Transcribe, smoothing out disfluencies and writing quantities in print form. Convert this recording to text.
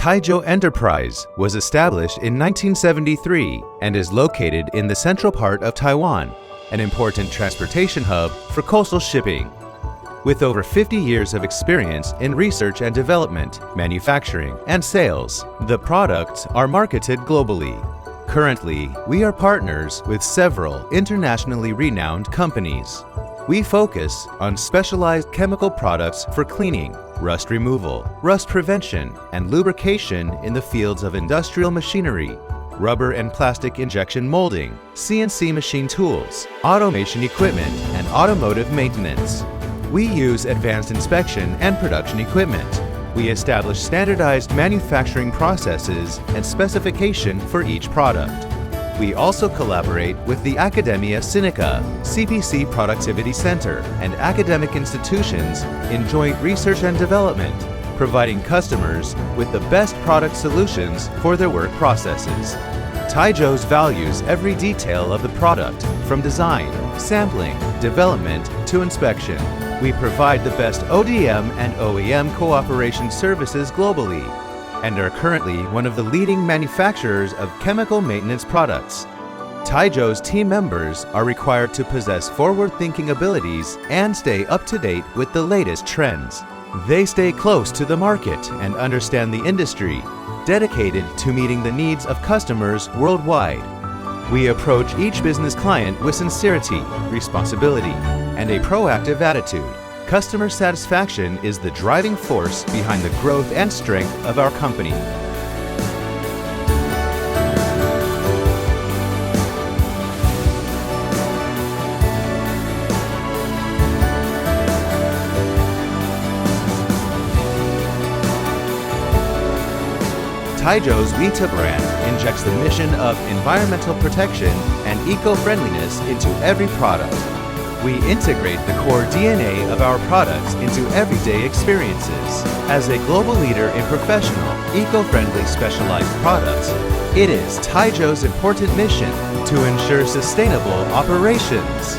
Tai Jeou Enterprise was established in 1973 and is located in the central part of Taiwan, an important transportation hub for coastal shipping. With over 50 years of experience in research and development, manufacturing, and sales, the products are marketed globally. Currently, we are partners with several internationally renowned companies. We focus on specialized chemical products for cleaning, rust removal, rust prevention, and lubrication in the fields of industrial machinery, rubber and plastic injection molding, CNC machine tools, automation equipment, and automotive maintenance. We use advanced inspection and production equipment. We establish standardized manufacturing processes and specification for each product. We also collaborate with the Academia Sinica, CPC Productivity Center, and academic institutions in joint research and development, providing customers with the best product solutions for their work processes. Tai Jeou's values every detail of the product, from design, sampling, development, to inspection. We provide the best ODM and OEM cooperation services globally, and are currently one of the leading manufacturers of chemical maintenance products. Tai Jeou's team members are required to possess forward-thinking abilities and stay up to date with the latest trends. They stay close to the market and understand the industry, dedicated to meeting the needs of customers worldwide. We approach each business client with sincerity, responsibility, and a proactive attitude. Customer satisfaction is the driving force behind the growth and strength of our company. Tai Jeou's Vita brand injects the mission of environmental protection and eco-friendliness into every product. We integrate the core DNA of our products into everyday experiences. As a global leader in professional, eco-friendly specialized products, it is Tai Jeou's important mission to ensure sustainable operations.